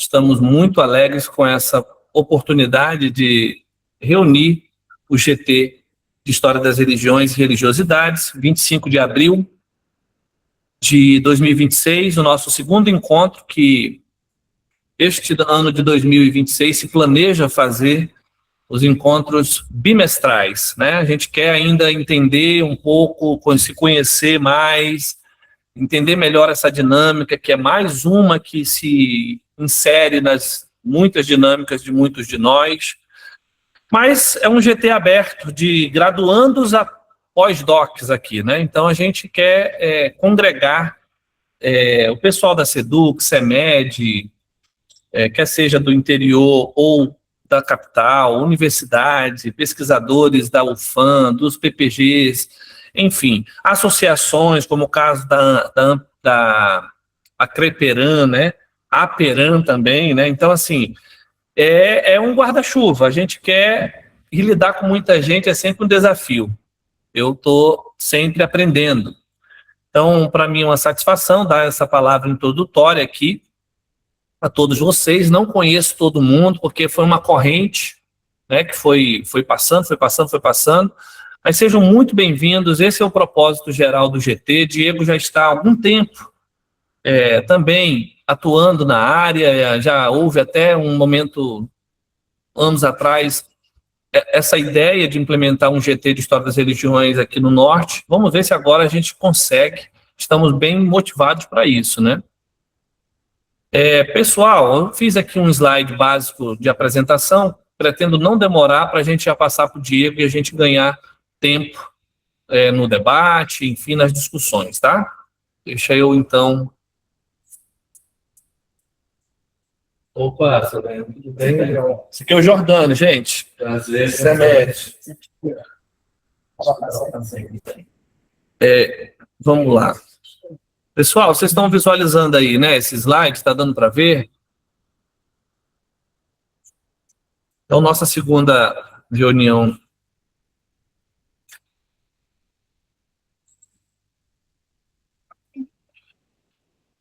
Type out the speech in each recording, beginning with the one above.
estamos muito alegres com essa oportunidade de reunir o GT de História das Religiões e Religiosidades, 25 de abril de 2026, o nosso segundo encontro, que este ano de 2026 se planeja fazer os encontros bimestrais, né? A gente quer ainda entender um pouco, se conhecer mais, entender melhor essa dinâmica, que é mais uma que se insere nas muitas dinâmicas de muitos de nós, mas é um GT aberto de graduandos a pós-docs aqui, né? Então a gente quer congregar o pessoal da SEDUC, CEMED, quer seja do interior ou da capital, universidade, pesquisadores da UFAM, dos PPGs, enfim, associações, como o caso da Acreperan, né? A Peran também, né? Então, assim, é um guarda-chuva. A gente quer ir lidar com muita gente, é sempre um desafio. Eu estou sempre aprendendo. Então, para mim é uma satisfação dar essa palavra introdutória aqui a todos vocês. Não conheço todo mundo, porque foi uma corrente, né, que foi passando, mas sejam muito bem-vindos. Esse é o propósito geral do GT. Diego já está há algum tempo também atuando na área, já houve até um momento, anos atrás, essa ideia de implementar um GT de História das Religiões aqui no Norte. Vamos ver se agora a gente consegue. Estamos bem motivados para isso, né? Pessoal, eu fiz aqui um slide básico de apresentação, pretendo não demorar para a gente já passar para o Diego e a gente ganhar tempo no debate, enfim, nas discussões, tá? Deixa eu, então... Opa, tudo bem? Esse aqui é o Jordano, gente. Prazer. CEMED. Vamos lá. Pessoal, vocês estão visualizando aí, né, esse slide? Está dando para ver? Então, nossa segunda reunião.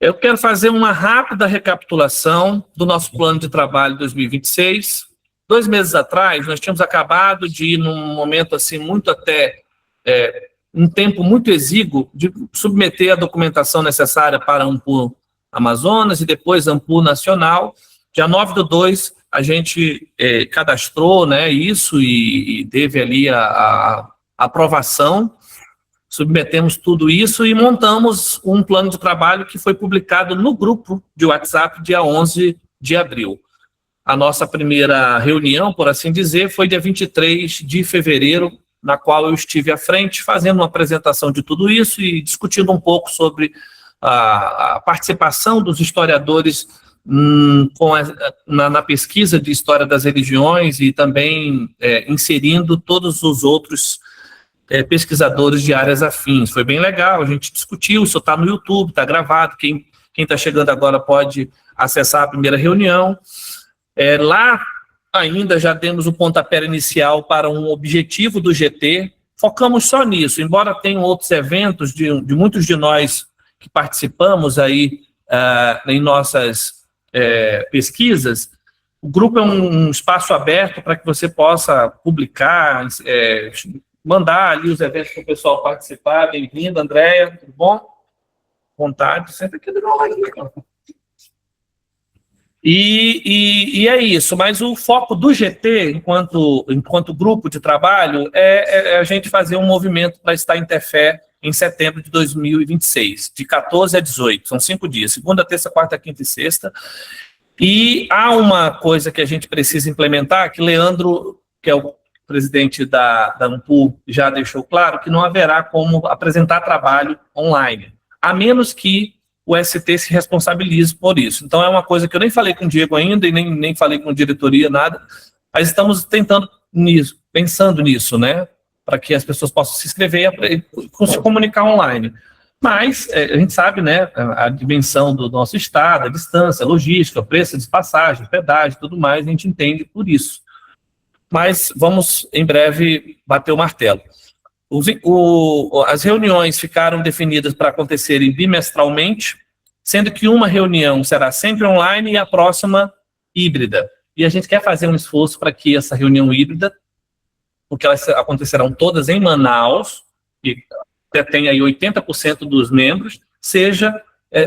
Eu quero fazer uma rápida recapitulação do nosso plano de trabalho 2026. 2 meses atrás, nós tínhamos acabado de ir num momento assim, muito até... um tempo muito exíguo de submeter a documentação necessária para a ANPU Amazonas e depois a ANPU Nacional. Dia 9/2, a gente cadastrou, né, isso e teve ali a aprovação. Submetemos tudo isso e montamos um plano de trabalho que foi publicado no grupo de WhatsApp dia 11 de abril. A nossa primeira reunião, por assim dizer, foi dia 23 de fevereiro, na qual eu estive à frente, fazendo uma apresentação de tudo isso e discutindo um pouco sobre a participação dos historiadores na pesquisa de História das Religiões e também inserindo todos os outros pesquisadores de áreas afins. Foi bem legal, a gente discutiu, isso está no YouTube, está gravado, quem está chegando agora pode acessar a primeira reunião. Lá ainda já demos o pontapé inicial para um objetivo do GT, focamos só nisso, embora tenham outros eventos de muitos de nós que participamos aí em nossas pesquisas. O grupo é um espaço aberto para que você possa publicar, mandar ali os eventos para o pessoal participar. Bem-vindo, Andréia, tudo bom? Vontade, senta aqui do meu lado. E é isso, mas o foco do GT, enquanto grupo de trabalho, é a gente fazer um movimento para estar em Tefé em setembro de 2026, de 14 a 18, são 5 dias, segunda, terça, quarta, quinta e sexta. E há uma coisa que a gente precisa implementar, que Leandro, que é o presidente da ANPU, já deixou claro, que não haverá como apresentar trabalho online, a menos que o ST se responsabilize por isso. Então, é uma coisa que eu nem falei com o Diego ainda e nem falei com a diretoria, nada, mas estamos tentando nisso, pensando nisso, né, para que as pessoas possam se inscrever e se comunicar online. Mas a gente sabe, né, a dimensão do nosso estado, a distância, a logística, o preço de passagem, pedágio e tudo mais, a gente entende por isso. Mas vamos, em breve, bater o martelo. As reuniões ficaram definidas para acontecerem bimestralmente, sendo que uma reunião será sempre online e a próxima híbrida. E a gente quer fazer um esforço para que essa reunião híbrida, porque elas acontecerão todas em Manaus, que tem aí 80% dos membros, seja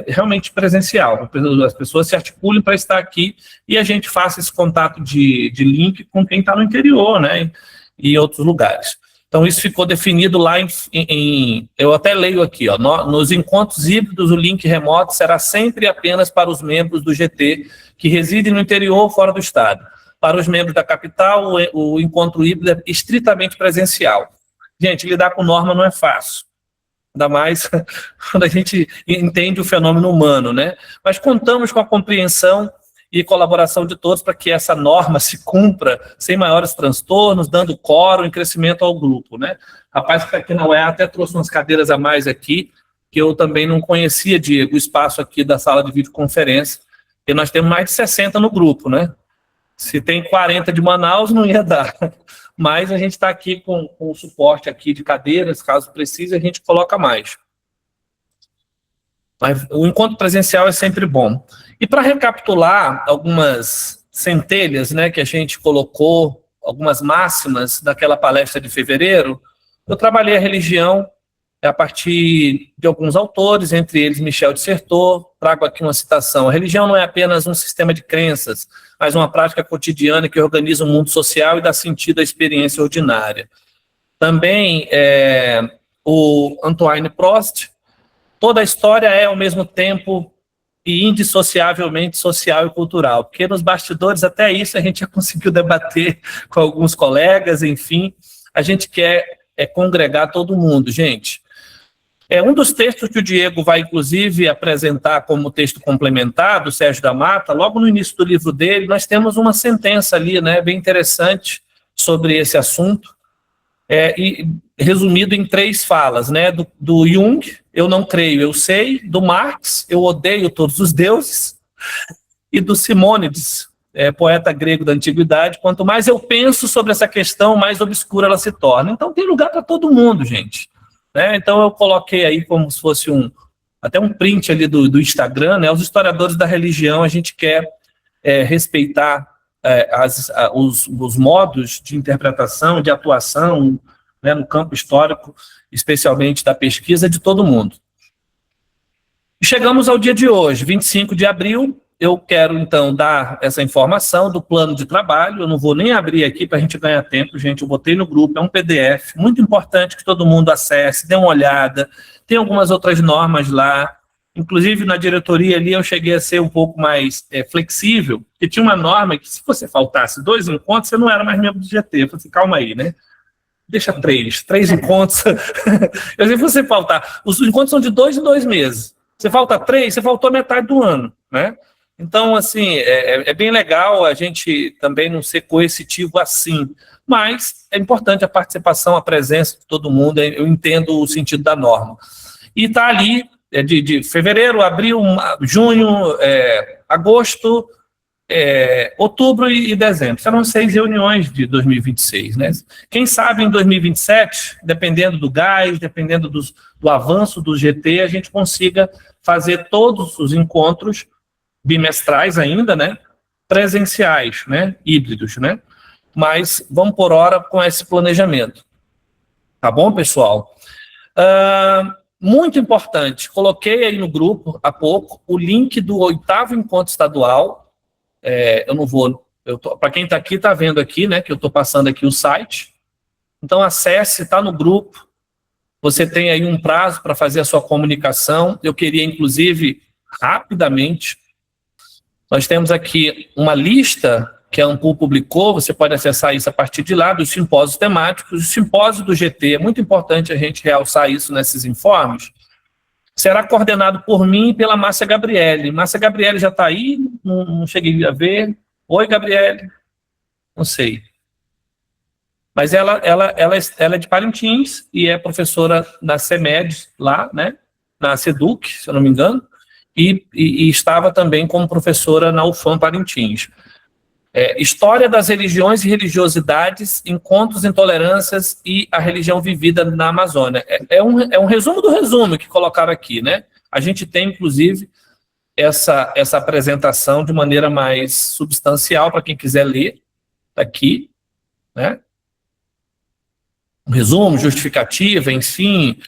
realmente presencial. As pessoas se articulem para estar aqui e a gente faça esse contato de link com quem está no interior, né, e outros lugares. Então, isso ficou definido lá eu até leio aqui, ó, nos encontros híbridos, o link remoto será sempre apenas para os membros do GT que residem no interior ou fora do estado. Para os membros da capital, o encontro híbrido é estritamente presencial. Gente, lidar com norma não é fácil. Ainda mais quando a gente entende o fenômeno humano, né? Mas contamos com a compreensão e colaboração de todos para que essa norma se cumpra sem maiores transtornos, dando quórum e crescimento ao grupo, né? Rapaz que está aqui na UEA até trouxe umas cadeiras a mais aqui, que eu também não conhecia, Diego, o espaço aqui da sala de videoconferência, e nós temos mais de 60 no grupo, né? Se tem 40 de Manaus, não ia dar. Mas a gente está aqui com o suporte aqui de cadeiras, caso precise, a gente coloca mais. Mas o encontro presencial é sempre bom. E para recapitular algumas centelhas, né, que a gente colocou, algumas máximas daquela palestra de fevereiro, eu trabalhei a religião a partir de alguns autores, entre eles Michel de Certeau. Trago aqui uma citação: a religião não é apenas um sistema de crenças, mas uma prática cotidiana que organiza o mundo social e dá sentido à experiência ordinária. Também o Antoine Prost: toda a história é, ao mesmo tempo, e indissociavelmente social e cultural, porque nos bastidores até isso a gente já conseguiu debater com alguns colegas, enfim, a gente quer congregar todo mundo, gente. Um dos textos que o Diego vai, inclusive, apresentar como texto complementar, do Sérgio da Mata, logo no início do livro dele, nós temos uma sentença ali, né, bem interessante sobre esse assunto, e resumido em 3 falas, né, do Jung, eu não creio, eu sei, do Marx, eu odeio todos os deuses, e do Simônides, poeta grego da antiguidade, quanto mais eu penso sobre essa questão, mais obscura ela se torna. Então tem lugar para todo mundo, gente. Né? Então eu coloquei aí como se fosse até um print ali do Instagram, né? Os historiadores da religião, a gente quer respeitar os modos de interpretação, de atuação, né, no campo histórico, especialmente da pesquisa de todo mundo. E chegamos ao dia de hoje, 25 de abril, eu quero então dar essa informação do plano de trabalho. Eu não vou nem abrir aqui para a gente ganhar tempo, gente, eu botei no grupo, é um PDF, muito importante que todo mundo acesse, dê uma olhada, tem algumas outras normas lá, inclusive na diretoria ali eu cheguei a ser um pouco mais flexível, porque tinha uma norma que se você faltasse 2 encontros, você não era mais membro do GT. Eu falei assim, calma aí, né? Deixa 3 encontros. Eu sei, se você faltar, os encontros são de 2 em 2 meses. Você falta 3, você faltou metade do ano, né? Então, assim, é bem legal a gente também não ser coercitivo assim, mas é importante a participação, a presença de todo mundo, eu entendo o sentido da norma. E está ali, de fevereiro, abril, junho, agosto, outubro e dezembro. Serão 6 reuniões de 2026, né? Quem sabe em 2027, dependendo do gás, dependendo do avanço do GT, a gente consiga fazer todos os encontros bimestrais ainda, né, presenciais, né, híbridos, né, mas vamos por hora com esse planejamento. Tá bom, pessoal? Muito importante, coloquei aí no grupo há pouco o link do 8º encontro estadual. Eu não vou, para quem está aqui, está vendo aqui, né, que eu estou passando aqui o site. Então acesse, está no grupo. Você tem aí um prazo para fazer a sua comunicação. Eu queria, inclusive, rapidamente, nós temos aqui uma lista que a Ampul publicou, você pode acessar isso a partir de lá, dos simpósios temáticos. O simpósio do GT, é muito importante a gente realçar isso nesses informes, será coordenado por mim e pela Márcia Gabriele. Márcia Gabriele já está aí? Não cheguei a ver. Oi, Gabriele. Não sei. Mas ela é de Parintins e é professora na CEMED, lá, né, na SEDUC, se eu não me engano, e estava também como professora na UFAM Parintins. História das religiões e religiosidades, encontros, intolerâncias e a religião vivida na Amazônia. É um resumo do resumo que colocaram aqui, né? A gente tem, inclusive, essa apresentação de maneira mais substancial para quem quiser ler, tá aqui, né? Um resumo, justificativa, enfim,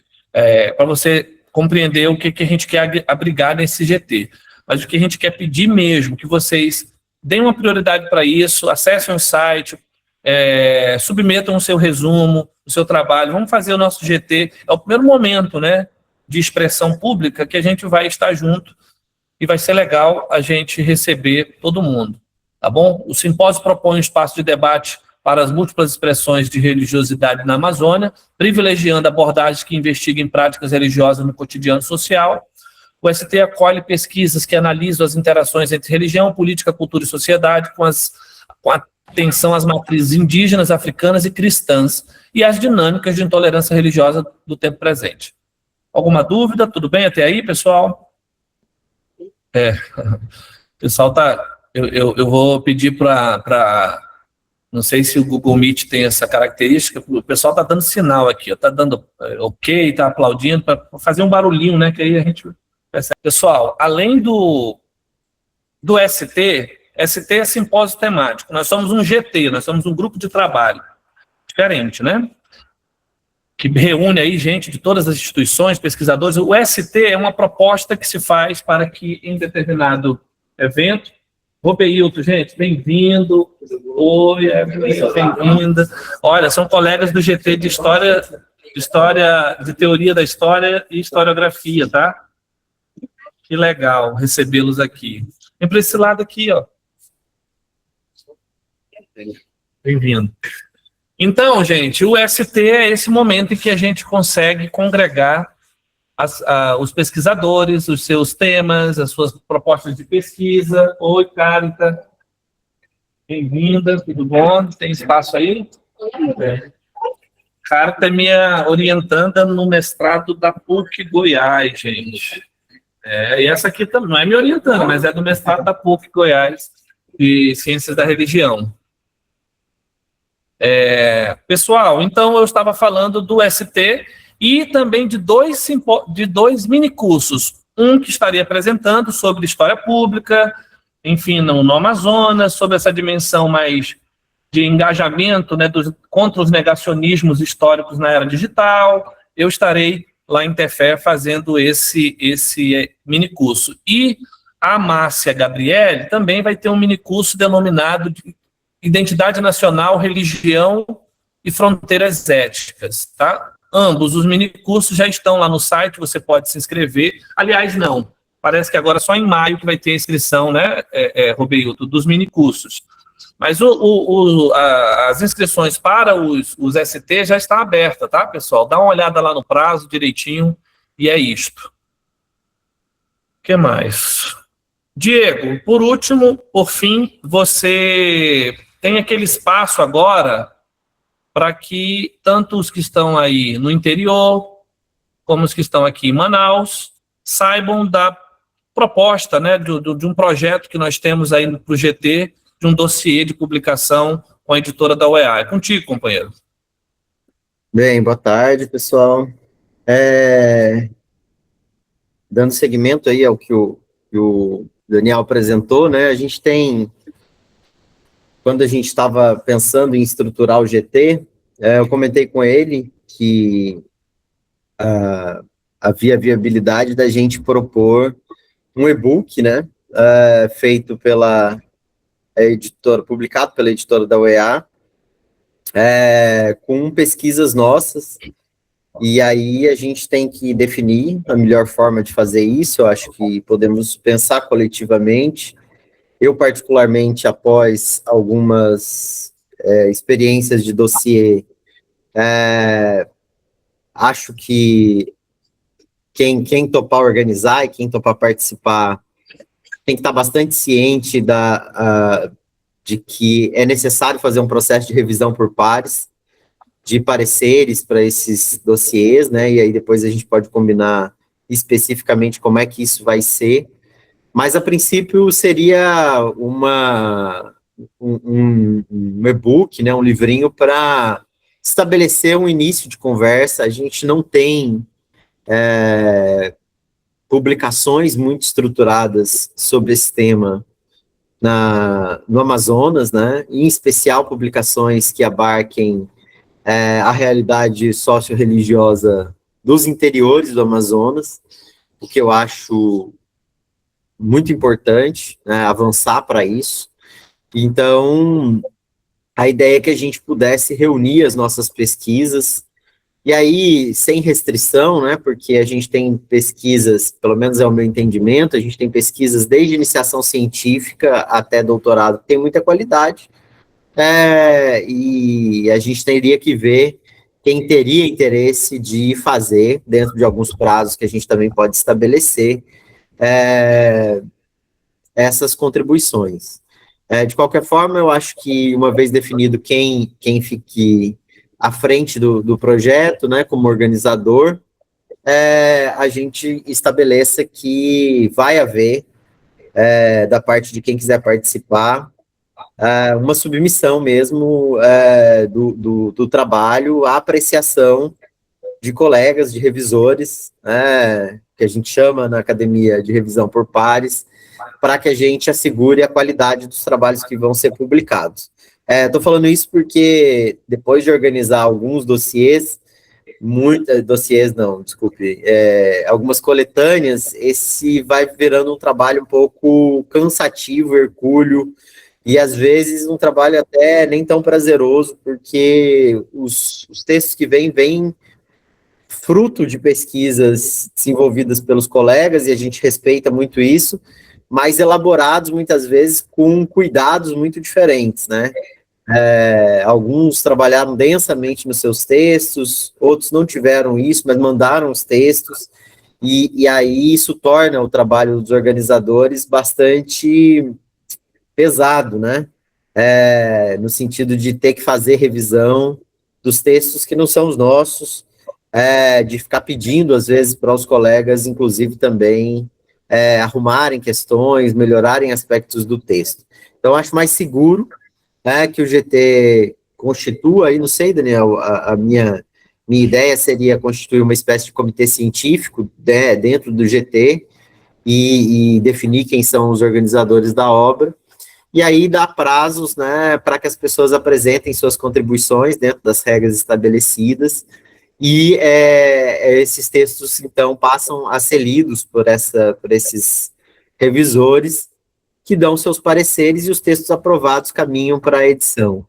para você compreender o que a gente quer abrigar nesse GT. Mas o que a gente quer pedir mesmo, que vocês deem uma prioridade para isso, acessem o site, submetam o seu resumo, o seu trabalho, vamos fazer o nosso GT. É o primeiro momento, né, de expressão pública que a gente vai estar junto e vai ser legal a gente receber todo mundo, tá bom? O simpósio propõe um espaço de debate para as múltiplas expressões de religiosidade na Amazônia, privilegiando abordagens que investiguem práticas religiosas no cotidiano social. O ST acolhe pesquisas que analisam as interações entre religião, política, cultura e sociedade, com atenção às matrizes indígenas, africanas e cristãs, e às dinâmicas de intolerância religiosa do tempo presente. Alguma dúvida? Tudo bem até aí, pessoal? O pessoal tá... Eu vou pedir para... Não sei se o Google Meet tem essa característica, o pessoal está dando sinal aqui, está dando ok, está aplaudindo, para fazer um barulhinho, né, que aí a gente percebe. Pessoal, além do ST é simpósio temático, nós somos um GT, nós somos um grupo de trabalho diferente, né, que reúne aí gente de todas as instituições, pesquisadores. O ST é uma proposta que se faz para que em determinado evento... Robeilton, gente, bem-vindo. Oi, bem-vinda. Olha, são colegas do GT de História, de Teoria da História e Historiografia, tá? Que legal recebê-los aqui. Vem para esse lado aqui, ó. Bem-vindo. Então, gente, o ST é esse momento em que a gente consegue congregar os pesquisadores, os seus temas, as suas propostas de pesquisa. Oi, Carita. Bem-vinda, tudo bom? Tem espaço aí? Carita é minha orientanda no mestrado da PUC Goiás, gente. E essa aqui também não é minha orientanda, mas é do mestrado da PUC Goiás, de Ciências da Religião. Pessoal, então eu estava falando do ST e também de dois minicursos. Um que estaria apresentando sobre história pública, enfim, no Amazonas, sobre essa dimensão mais de engajamento, né, contra os negacionismos históricos na era digital. Eu estarei lá em Tefé fazendo esse minicurso. E a Márcia Gabriele também vai ter um minicurso denominado de Identidade Nacional, Religião e Fronteiras Éticas, tá? Ambos os minicursos já estão lá no site, você pode se inscrever. Aliás, não, parece que agora só em maio que vai ter a inscrição, né, Robeilton, dos minicursos. Mas as inscrições para os ST já está aberta, tá, pessoal? Dá uma olhada lá no prazo direitinho e é isto. O que mais? Diego, por último, por fim, você tem aquele espaço agora para que tanto os que estão aí no interior, como os que estão aqui em Manaus, saibam da proposta, né, de um projeto que nós temos aí para o GT, de um dossiê de publicação com a editora da UEA. É contigo, companheiro. Bem, boa tarde, pessoal. Dando seguimento aí ao que o Daniel apresentou, né, a gente tem... Quando a gente estava pensando em estruturar o GT, eu comentei com ele que havia viabilidade da gente propor um e-book, né, feito pela editora, publicado pela editora da UEA, com pesquisas nossas, e aí a gente tem que definir a melhor forma de fazer isso. Eu acho que podemos pensar coletivamente. Eu, particularmente, após algumas experiências de dossiê, acho que quem topar organizar e quem topar participar tem que estar bastante ciente de que é necessário fazer um processo de revisão por pares, de pareceres para esses dossiês, né? E aí depois a gente pode combinar especificamente como é que isso vai ser. Mas, a princípio, seria um e-book, né, um livrinho para estabelecer um início de conversa. A gente não tem publicações muito estruturadas sobre esse tema no Amazonas, né? Em especial publicações que abarquem a realidade socio-religiosa dos interiores do Amazonas, o que eu acho muito importante, né, avançar para isso. Então, a ideia é que a gente pudesse reunir as nossas pesquisas, e aí, sem restrição, né, porque a gente tem pesquisas, pelo menos é o meu entendimento, a gente tem pesquisas desde iniciação científica até doutorado, que tem muita qualidade, e a gente teria que ver quem teria interesse de fazer, dentro de alguns prazos que a gente também pode estabelecer, essas contribuições. De qualquer forma, eu acho que uma vez definido quem fique à frente do projeto, né, como organizador, a gente estabeleça que vai haver, da parte de quem quiser participar, uma submissão mesmo do trabalho, à apreciação de colegas, de revisores, que a gente chama na academia de revisão por pares, para que a gente assegure a qualidade dos trabalhos que vão ser publicados. Estou falando isso porque, depois de organizar alguns dossiês, algumas coletâneas, esse vai virando um trabalho um pouco cansativo, hercúleo, e às vezes um trabalho até nem tão prazeroso, porque os textos que vêm fruto de pesquisas desenvolvidas pelos colegas, e a gente respeita muito isso, mas elaborados muitas vezes com cuidados muito diferentes, né? Alguns trabalharam densamente nos seus textos, outros não tiveram isso, mas mandaram os textos, e aí isso torna o trabalho dos organizadores bastante pesado, né? No sentido de ter que fazer revisão dos textos que não são os nossos, de ficar pedindo, às vezes, para os colegas, inclusive, também arrumarem questões, melhorarem aspectos do texto. Então, acho mais seguro que o GT constitua, aí não sei, Daniel, a minha ideia seria constituir uma espécie de comitê científico dentro do GT e definir quem são os organizadores da obra, e aí dar prazos, né, para que as pessoas apresentem suas contribuições dentro das regras estabelecidas, e esses textos, então, passam a ser lidos por esses revisores, que dão seus pareceres, e os textos aprovados caminham para a edição.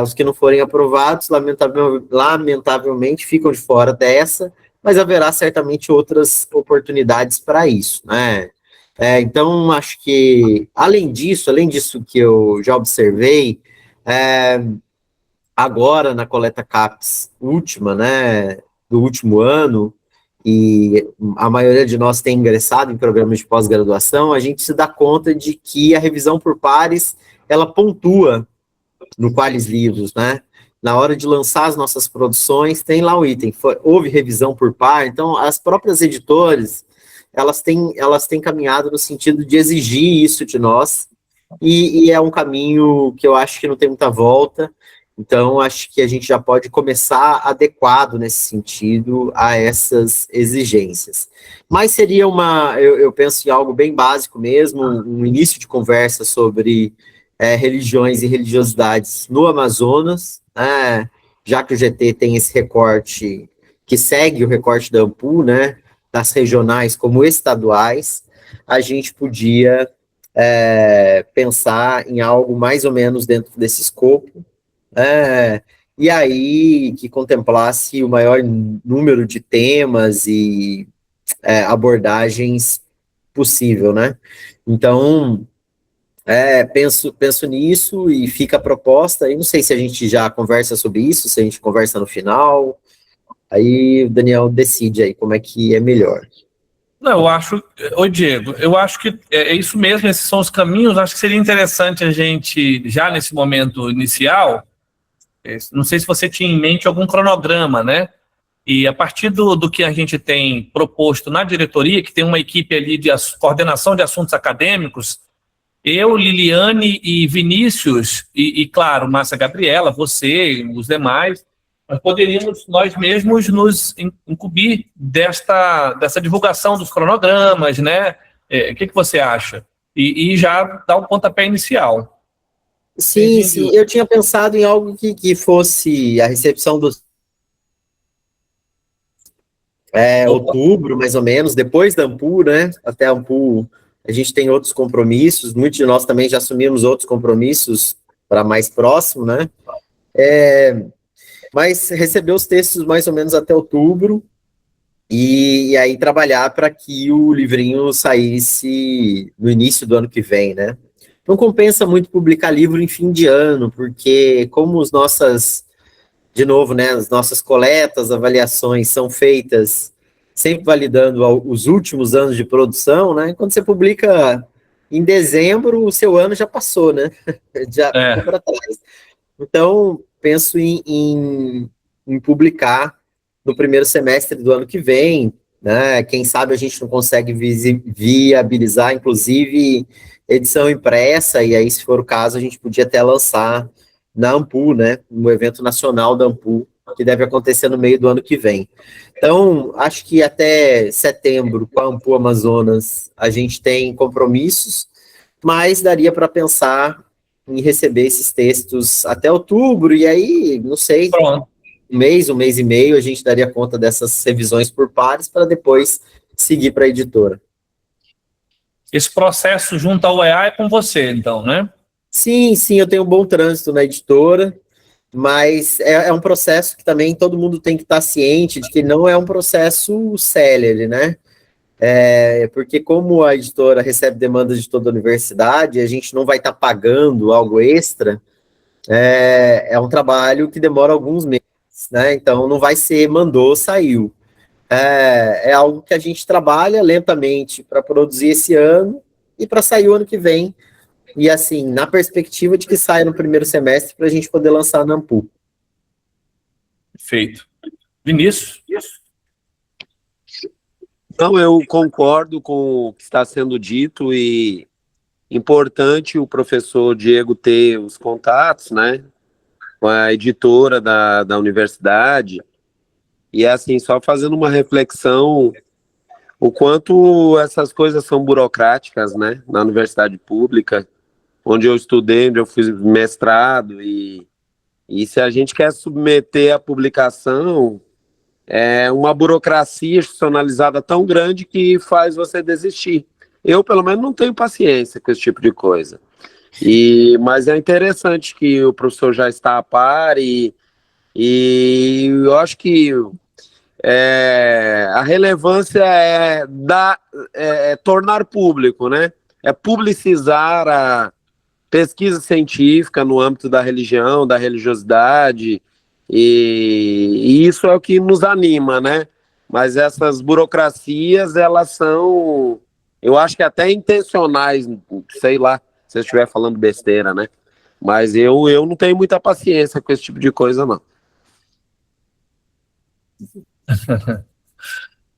Os que não forem aprovados, lamentavelmente, ficam de fora dessa, mas haverá certamente outras oportunidades para isso, né? Então, acho que, além disso que eu já observei, agora na coleta CAPES última, né, do último ano, e a maioria de nós tem ingressado em programas de pós-graduação, a gente se dá conta de que a revisão por pares, ela pontua no Qualis Livros, né? Na hora de lançar as nossas produções, tem lá o item, houve revisão por par, então as próprias editoras, elas têm caminhado no sentido de exigir isso de nós, e é um caminho que eu acho que não tem muita volta. Então, acho que a gente já pode começar adequado nesse sentido a essas exigências. Mas seria eu penso em algo bem básico mesmo, um início de conversa sobre religiões e religiosidades no Amazonas, já que o GT tem esse recorte que segue o recorte da AMPU, né, das regionais como estaduais, a gente podia pensar em algo mais ou menos dentro desse escopo, e aí que contemplasse o maior número de temas e abordagens possível, né? Então, penso nisso, e fica a proposta. E não sei se a gente já conversa sobre isso, se a gente conversa no final, aí o Daniel decide aí como é que é melhor. Não, eu acho, Diego, eu acho que é isso mesmo, esses são os caminhos. Acho que seria interessante a gente, já nesse momento inicial, não sei se você tinha em mente algum cronograma, né? E a partir do que a gente tem proposto na diretoria, que tem uma equipe ali de coordenação de assuntos acadêmicos, eu, Liliane e Vinícius, e claro, Márcia Gabriela, você e os demais, Nós poderíamos nós mesmos nos incumbir dessa divulgação dos cronogramas, né? O que você acha? E já dar um pontapé inicial. Sim, sim. Eu tinha pensado em algo que fosse a recepção dos outubro, mais ou menos, depois da Ampul, né? Até a Ampul, a gente tem outros compromissos, muitos de nós também já assumimos outros compromissos para mais próximo, né? Mas receber os textos mais ou menos até outubro, e aí trabalhar para que o livrinho saísse no início do ano que vem, né? Não compensa muito publicar livro em fim de ano, porque como de novo, né, as nossas coletas, avaliações são feitas sempre validando os últimos anos de produção, né? Quando você publica em dezembro, o seu ano já passou, né? Já ficou para trás. Então, penso em publicar no primeiro semestre do ano que vem, né? Quem sabe a gente não consegue viabilizar, inclusive, edição impressa, e aí, se for o caso, a gente podia até lançar na Ampul, né? No evento nacional da Ampul, que deve acontecer no meio do ano que vem. Então, acho que até setembro, com a Ampul Amazonas, a gente tem compromissos, mas daria para pensar em receber esses textos até outubro, e aí, não sei, Pronto. um mês e meio, a gente daria conta dessas revisões por pares para depois seguir para a editora. Esse processo junto ao UEA é com você, então, né? Sim, eu tenho um bom trânsito na editora, mas é um processo que também todo mundo tem que estar ciente de que não é um processo célere, né? Porque como a editora recebe demandas de toda a universidade, a gente não vai estar pagando algo extra, é um trabalho que demora alguns meses, né? Então não vai ser mandou, saiu. É algo que a gente trabalha lentamente para produzir esse ano e para sair o ano que vem, e assim, na perspectiva de que saia no primeiro semestre para a gente poder lançar na Ampul. Perfeito. Vinícius? Não, eu concordo com o que está sendo dito, e importante o professor Diego ter os contatos, né, com a editora da universidade, e assim, só fazendo uma reflexão, o quanto essas coisas são burocráticas, né, na universidade pública, onde eu estudei, onde eu fiz mestrado, e se a gente quer submeter a publicação, é uma burocracia institucionalizada tão grande que faz você desistir. Eu, pelo menos, não tenho paciência com esse tipo de coisa. Mas é interessante que o professor já está a par, e eu acho que a relevância é tornar público, né? É publicizar a pesquisa científica no âmbito da religião, da religiosidade, e isso é o que nos anima, né? Mas essas burocracias, elas são, eu acho que até intencionais, sei lá, se eu estiver falando besteira, né? Mas eu não tenho muita paciência com esse tipo de coisa, não.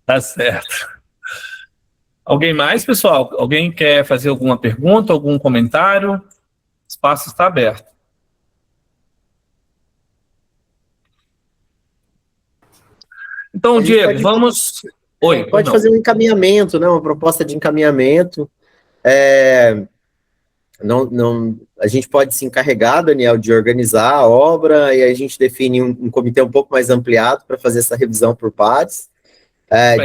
Tá certo. Alguém mais, pessoal? Alguém quer fazer alguma pergunta, algum comentário? O espaço está aberto. Então, Diego, vamos... Oi, pode fazer um encaminhamento, né? Uma proposta de encaminhamento. A gente pode se encarregar, Daniel, de organizar a obra, e a gente define um comitê um pouco mais ampliado para fazer essa revisão por pares,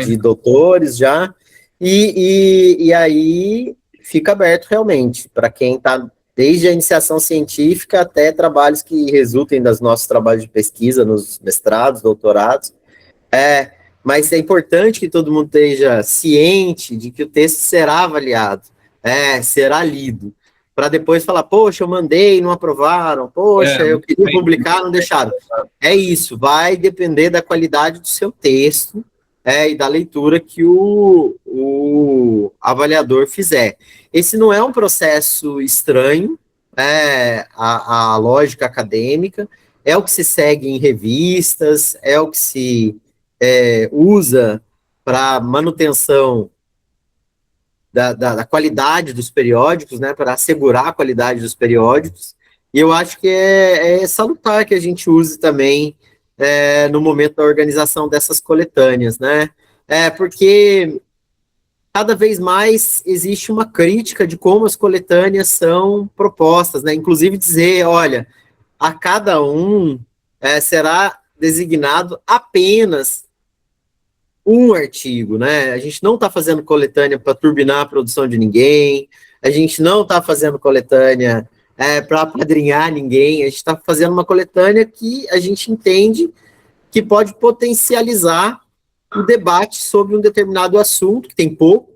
de doutores já, e aí fica aberto realmente para quem está desde a iniciação científica até trabalhos que resultem dos nossos trabalhos de pesquisa, nos mestrados, doutorados. Mas é importante que todo mundo esteja ciente de que o texto será avaliado, será lido, para depois falar, poxa, eu mandei, não aprovaram, poxa, eu queria publicar, não deixaram. É isso, vai depender da qualidade do seu texto, e da leitura que o avaliador fizer. Esse não é um processo estranho, a lógica acadêmica, é o que se segue em revistas, é o que se usa para manutenção da qualidade dos periódicos, né, para assegurar a qualidade dos periódicos, e eu acho que é salutar que a gente use também no momento da organização dessas coletâneas, né? Porque cada vez mais existe uma crítica de como as coletâneas são propostas, né? Inclusive dizer, olha, a cada um será designado apenas um artigo, né? A gente não está fazendo coletânea para turbinar a produção de ninguém, a gente não está fazendo coletânea para apadrinhar ninguém, a gente está fazendo uma coletânea que a gente entende que pode potencializar o debate sobre um determinado assunto, que tem pouco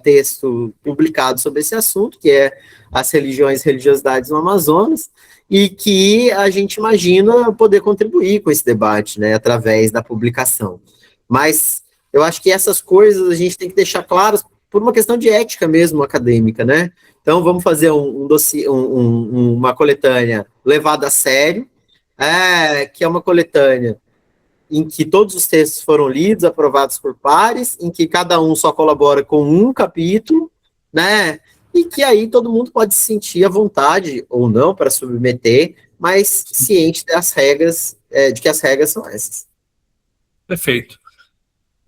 texto publicado sobre esse assunto, que é as religiões e religiosidades no Amazonas, e que a gente imagina poder contribuir com esse debate, né, através da publicação. Mas eu acho que essas coisas a gente tem que deixar claras por uma questão de ética mesmo acadêmica, né? Então vamos fazer uma coletânea levada a sério, que é uma coletânea em que todos os textos foram lidos, aprovados por pares, em que cada um só colabora com um capítulo, né? E que aí todo mundo pode se sentir à vontade ou não para submeter, mas ciente das regras, de que as regras são essas. Perfeito.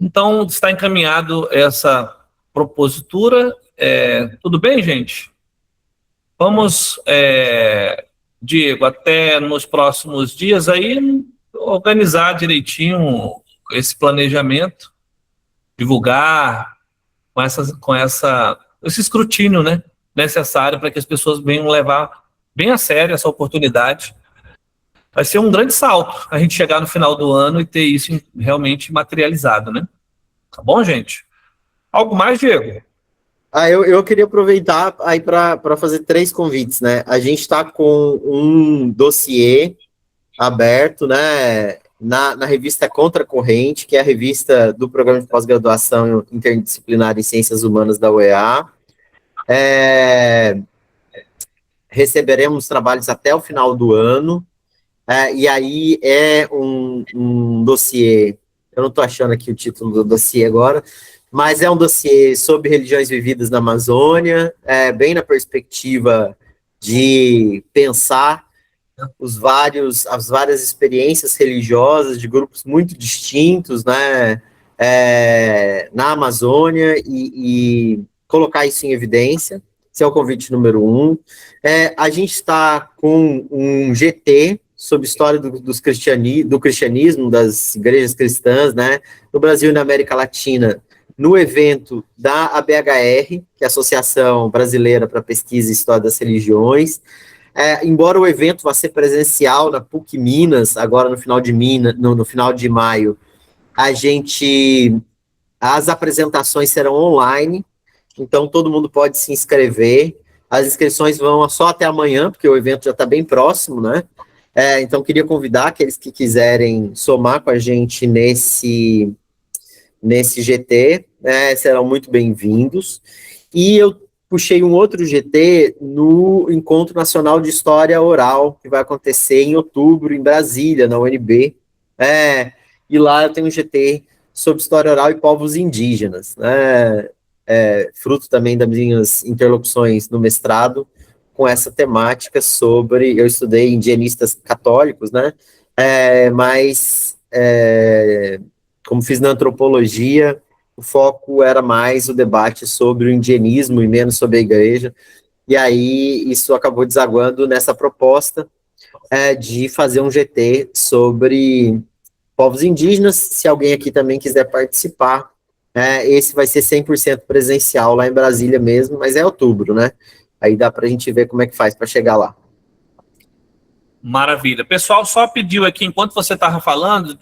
Então, está encaminhado essa propositura. Tudo bem, gente? Vamos, Diego, até nos próximos dias aí, organizar direitinho esse planejamento, divulgar com esse escrutínio, né, necessário para que as pessoas venham levar bem a sério essa oportunidade. Vai ser um grande salto a gente chegar no final do ano e ter isso realmente materializado, né? Tá bom, gente? Algo mais, Diego? Eu queria aproveitar aí para fazer 3 convites, né? A gente está com um dossiê aberto, né, na revista Contracorrente, que é a revista do Programa de Pós-Graduação Interdisciplinar em Ciências Humanas da UEA. Receberemos trabalhos até o final do ano, e aí um dossiê, eu não estou achando aqui o título do dossiê agora, mas é um dossiê sobre religiões vividas na Amazônia, bem na perspectiva de pensar as várias experiências religiosas de grupos muito distintos, né, na Amazônia e colocar isso em evidência. Esse é o convite número 1. A gente está com um GT sobre história do cristianismo, das igrejas cristãs, né, no Brasil e na América Latina, no evento da ABHR, que é a Associação Brasileira para Pesquisa e História das Religiões. Embora o evento vá ser presencial na PUC Minas, agora no final de maio, as apresentações serão online, então todo mundo pode se inscrever. As inscrições vão só até amanhã, porque o evento já está bem próximo, né? Então queria convidar aqueles que quiserem somar com a gente nesse GT, serão muito bem-vindos. E eu puxei um outro GT no Encontro Nacional de História Oral, que vai acontecer em outubro, em Brasília, na UNB. E lá eu tenho um GT sobre história oral e povos indígenas, né? Fruto também das minhas interlocuções no mestrado, com essa temática eu estudei indianistas católicos, né? Mas, como fiz na antropologia, o foco era mais o debate sobre o indianismo e menos sobre a igreja, e aí isso acabou desaguando nessa proposta de fazer um GT sobre povos indígenas. Se alguém aqui também quiser participar, esse vai ser 100% presencial lá em Brasília mesmo, mas é outubro, né? Aí dá para a gente ver como é que faz para chegar lá. Maravilha. Pessoal, só pediu aqui, enquanto você estava falando,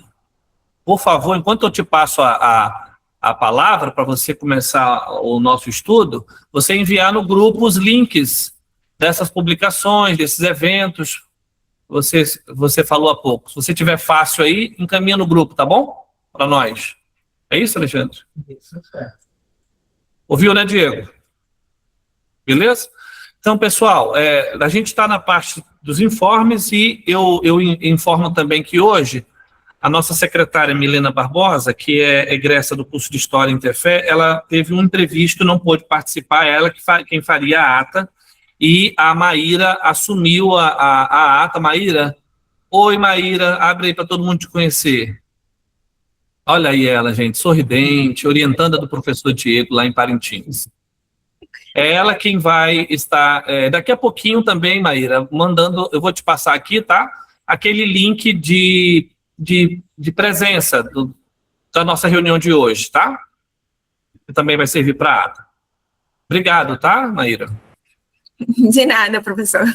por favor, enquanto eu te passo a palavra para você começar o nosso estudo, você enviar no grupo os links dessas publicações, desses eventos. Você falou há pouco. Se você tiver fácil aí, encaminha no grupo, tá bom? Para nós. É isso, Alexandre? Isso, certo. Ouviu, né, Diego? Beleza? Então, pessoal, a gente está na parte dos informes e eu informo também que hoje a nossa secretária Milena Barbosa, que é egressa do curso de História Interfé, ela teve um imprevisto, não pôde participar, ela quem faria a ata, e a Maíra assumiu a ata. Maíra, Oi, Maíra, abre aí para todo mundo te conhecer. Olha aí ela, gente, sorridente, orientanda do professor Diego lá em Parintins. É ela quem vai estar, daqui a pouquinho também, Maíra, mandando, eu vou te passar aqui, tá? Aquele link de presença da nossa reunião de hoje, tá? Que também vai servir para a ata. Obrigado, tá, Maíra? De nada, professor.